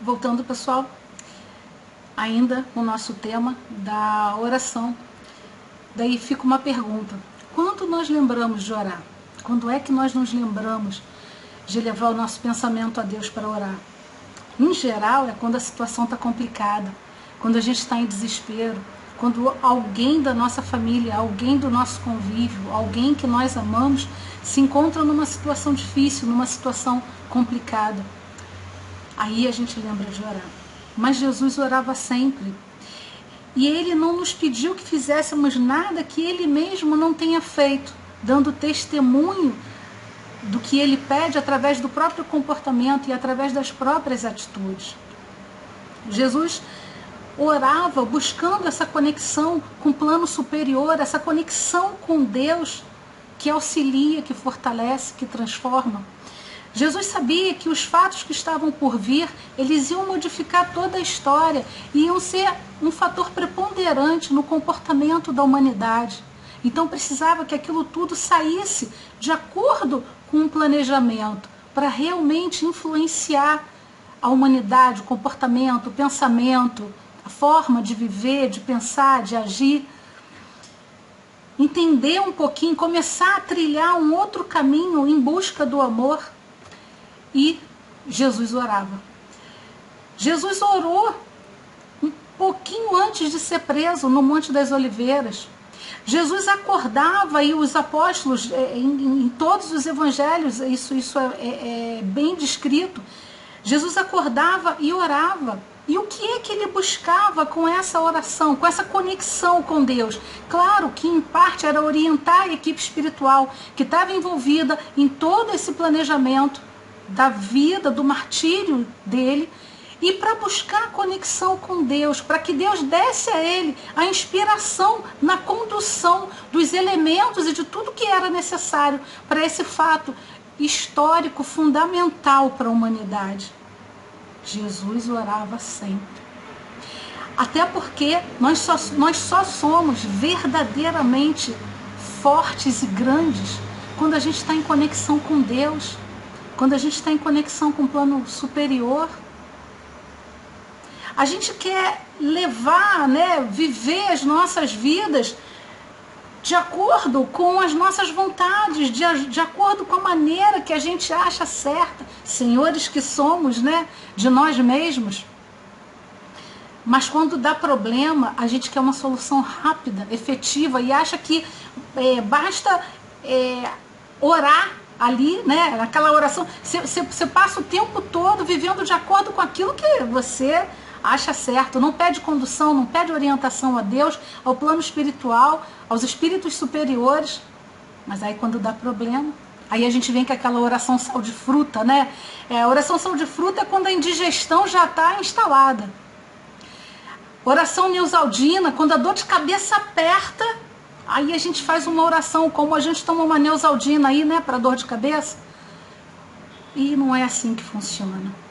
Voltando, pessoal, ainda o nosso tema da oração. Daí fica uma pergunta: quando nós lembramos de orar? Quando é que nós nos lembramos de levar o nosso pensamento a Deus para orar? Em geral, é quando a situação está complicada, quando a gente está em desespero, quando alguém da nossa família, alguém do nosso convívio, alguém que nós amamos, se encontra numa situação difícil, numa situação complicada. Aí a gente lembra de orar. Mas Jesus orava sempre. E Ele não nos pediu que fizéssemos nada que Ele mesmo não tenha feito, dando testemunho do que Ele pede através do próprio comportamento e através das próprias atitudes. Jesus orava buscando essa conexão com o plano superior, essa conexão com Deus que auxilia, que fortalece, que transforma. Jesus sabia que os fatos que estavam por vir, eles iam modificar toda a história, iam ser um fator preponderante no comportamento da humanidade. Então precisava que aquilo tudo saísse de acordo com um planejamento, para realmente influenciar a humanidade, o comportamento, o pensamento, a forma de viver, de pensar, de agir. Entender um pouquinho, começar a trilhar um outro caminho em busca do amor. E Jesus orava. Jesus orou um pouquinho antes de ser preso no Monte das Oliveiras. Jesus acordava, e os apóstolos, em todos os evangelhos, isso é bem descrito. Jesus acordava e orava. E o que é que ele buscava com essa oração, com essa conexão com Deus? Claro que em parte era orientar a equipe espiritual que estava envolvida em todo esse planejamento da vida, do martírio dele, e para buscar a conexão com Deus, para que Deus desse a ele a inspiração na condução dos elementos e de tudo que era necessário para esse fato histórico fundamental para a humanidade. Jesus orava sempre. Até porque nós só somos verdadeiramente fortes e grandes quando a gente está em conexão com Deus, quando a gente está em conexão com o plano superior. A gente quer levar, viver as nossas vidas de acordo com as nossas vontades, de acordo com a maneira que a gente acha certa, senhores que somos, de nós mesmos. Mas quando dá problema, a gente quer uma solução rápida, efetiva, e acha que basta orar ali, naquela oração. Você passa o tempo todo vivendo de acordo com aquilo que você acha certo, não pede condução, não pede orientação a Deus, ao plano espiritual, aos espíritos superiores. Mas aí quando dá problema, aí a gente vem com aquela oração sal de fruta, A oração sal de fruta é quando a indigestão já está instalada. Oração neusaldina, quando a dor de cabeça aperta, aí a gente faz uma oração, como a gente toma uma neusaldina aí, para dor de cabeça. E não é assim que funciona.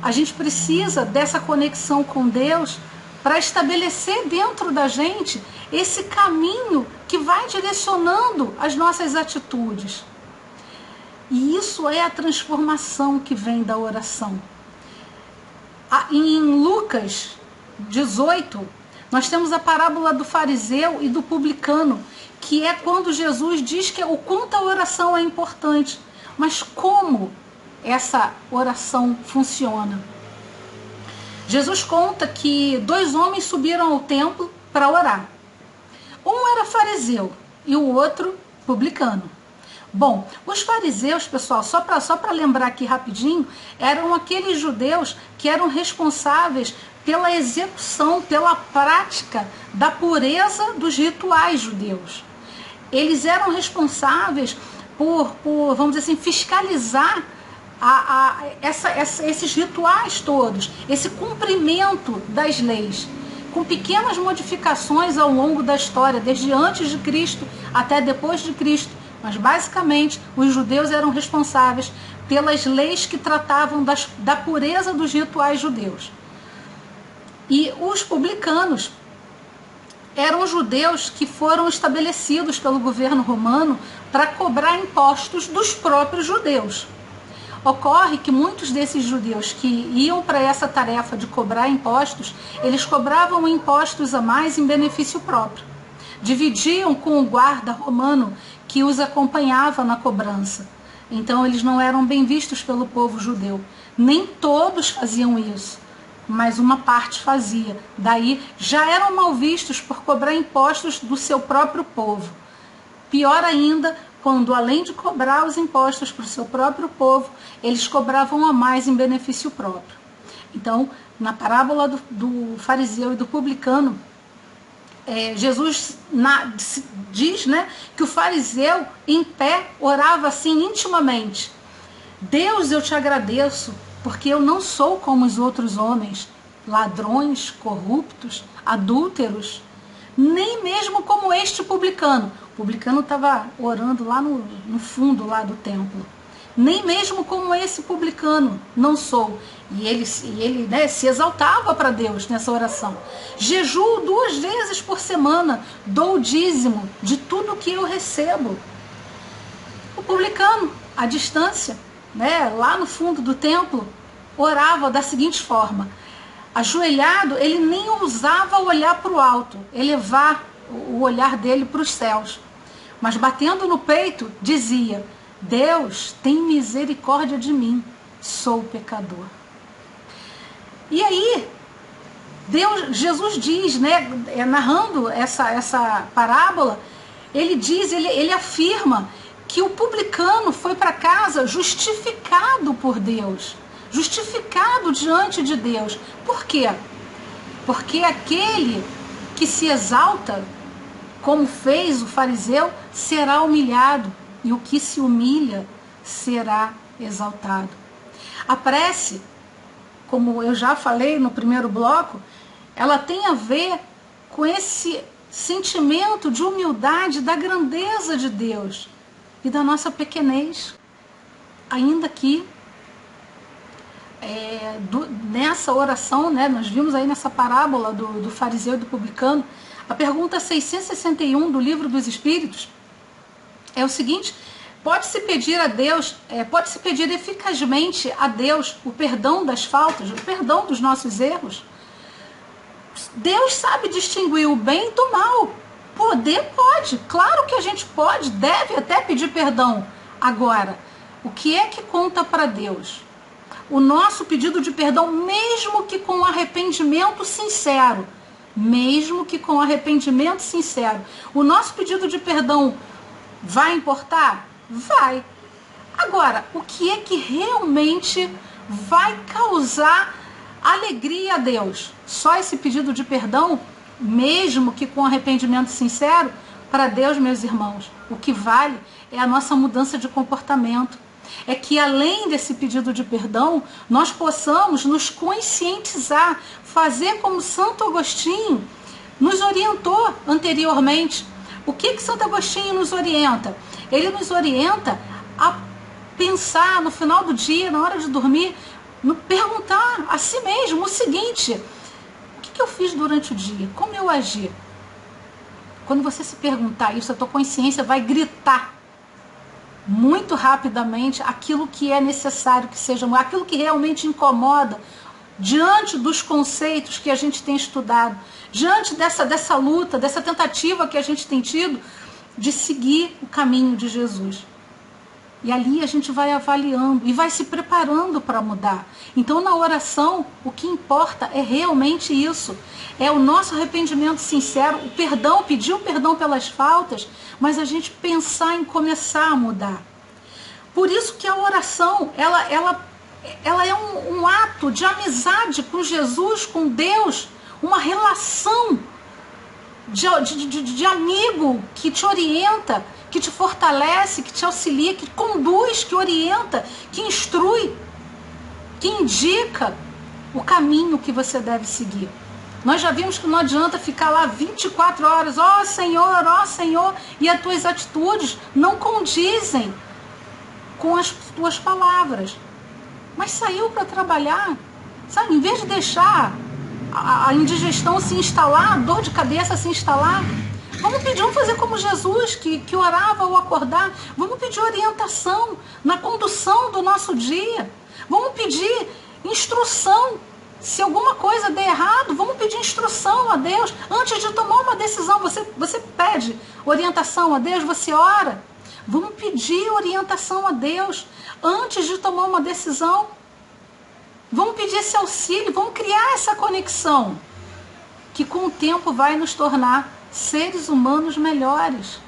A gente precisa dessa conexão com Deus para estabelecer dentro da gente esse caminho que vai direcionando as nossas atitudes. E isso é a transformação que vem da oração. Em Lucas 18, nós temos a parábola do fariseu e do publicano, que é quando Jesus diz que o quanto a oração é importante. Mas como essa oração funciona? Jesus conta que 2 homens subiram ao templo para orar. Um era fariseu e o outro publicano. Bom, os fariseus, pessoal, só para lembrar aqui rapidinho, eram aqueles judeus que eram responsáveis pela execução, pela prática da pureza dos rituais judeus. Eles eram responsáveis por vamos dizer assim, fiscalizar esses rituais todos, esse cumprimento das leis, com pequenas modificações ao longo da história, desde antes de Cristo até depois de Cristo. Mas basicamente os judeus eram responsáveis pelas leis que tratavam da pureza dos rituais judeus. E os publicanos eram judeus que foram estabelecidos pelo governo romano para cobrar impostos dos próprios judeus. Ocorre que muitos desses judeus que iam para essa tarefa de cobrar impostos, eles cobravam impostos a mais em benefício próprio. Dividiam com o guarda romano que os acompanhava na cobrança. Então eles não eram bem vistos pelo povo judeu. Nem todos faziam isso, mas uma parte fazia. Daí já eram mal vistos por cobrar impostos do seu próprio povo. Pior ainda, quando além de cobrar os impostos para o seu próprio povo, eles cobravam a mais em benefício próprio. Então, na parábola do fariseu e do publicano, Jesus diz, né, que o fariseu em pé orava assim intimamente: Deus, eu te agradeço, porque eu não sou como os outros homens, ladrões, corruptos, adúlteros, nem mesmo como este publicano. O publicano estava orando lá no fundo lá do templo. Nem mesmo como esse publicano não sou. E ele né, se exaltava para Deus nessa oração. Jejuo 2 vezes por semana, dou o dízimo de tudo que eu recebo. O publicano, à distância, né, lá no fundo do templo, orava da seguinte forma: ajoelhado, ele nem ousava olhar para o alto, elevar o olhar dele para os céus, mas batendo no peito dizia: Deus, tem misericórdia de mim, sou pecador. E aí Jesus diz, né, narrando essa parábola, ele diz, ele afirma que o publicano foi para casa justificado por Deus, justificado diante de Deus. Por quê? Porque aquele que se exalta, como fez o fariseu, será humilhado, e o que se humilha será exaltado. A prece, como eu já falei no primeiro bloco, ela tem a ver com esse sentimento de humildade da grandeza de Deus e da nossa pequenez. Ainda que nessa oração, né, nós vimos aí nessa parábola do fariseu e do publicano, a pergunta 661 do Livro dos Espíritos é o seguinte: pode-se pedir a Deus, pode-se pedir eficazmente a Deus o perdão das faltas, o perdão dos nossos erros? Deus sabe distinguir o bem do mal. Poder pode, claro que a gente pode, deve até pedir perdão. Agora, o que é que conta para Deus? O nosso pedido de perdão, mesmo que com arrependimento sincero, mesmo que com arrependimento sincero, o nosso pedido de perdão vai importar? Vai. Agora, o que é que realmente vai causar alegria a Deus? Só esse pedido de perdão, mesmo que com arrependimento sincero? Para Deus, meus irmãos, o que vale é a nossa mudança de comportamento. É que além desse pedido de perdão, nós possamos nos conscientizar, fazer como Santo Agostinho nos orientou anteriormente. O que Santo Agostinho nos orienta? Ele nos orienta a pensar no final do dia, na hora de dormir, perguntar a si mesmo o seguinte: o que eu fiz durante o dia? Como eu agi? Quando você se perguntar isso, a tua consciência vai gritar muito rapidamente aquilo que é necessário que seja, aquilo que realmente incomoda, diante dos conceitos que a gente tem estudado, diante dessa luta, dessa tentativa que a gente tem tido de seguir o caminho de Jesus. E ali a gente vai avaliando e vai se preparando para mudar. Então, na oração, o que importa é realmente isso. É o nosso arrependimento sincero, o perdão, pedir o perdão pelas faltas, mas a gente pensar em começar a mudar. Por isso que a oração, ela é um ato de amizade com Jesus, com Deus, uma relação de amigo que te orienta, que te fortalece, que te auxilia, que conduz, que orienta, que instrui, que indica o caminho que você deve seguir. Nós já vimos que não adianta ficar lá 24 horas, ó Senhor, e as tuas atitudes não condizem com as tuas palavras. Mas saiu para trabalhar, sabe? Em vez de deixar a indigestão se instalar, a dor de cabeça se instalar, Vamos pedir, vamos fazer como Jesus, que orava ao acordar. Vamos pedir orientação na condução do nosso dia. Vamos pedir instrução. Se alguma coisa der errado, vamos pedir instrução a Deus. Antes de tomar uma decisão, você pede orientação a Deus, você ora. Vamos pedir orientação a Deus antes de tomar uma decisão. Vamos pedir esse auxílio, vamos criar essa conexão, que com o tempo vai nos tornar seres humanos melhores.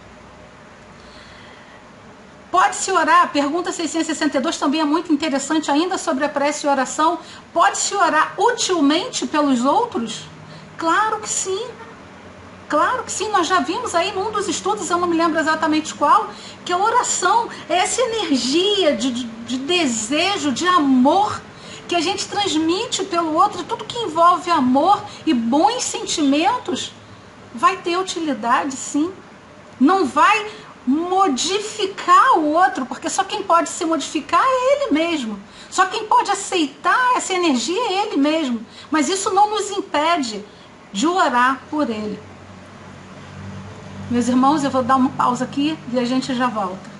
Pode-se orar, pergunta 662 também é muito interessante, ainda sobre a prece e oração. Pode-se orar utilmente pelos outros? Claro que sim. Claro que sim, nós já vimos aí num dos estudos, eu não me lembro exatamente qual, que a oração é essa energia de desejo, de amor, que a gente transmite pelo outro. Tudo que envolve amor e bons sentimentos vai ter utilidade, sim. Não vai modificar o outro, porque só quem pode se modificar é ele mesmo. Só quem pode aceitar essa energia é ele mesmo. Mas isso não nos impede de orar por ele. Meus irmãos, eu vou dar uma pausa aqui e a gente já volta.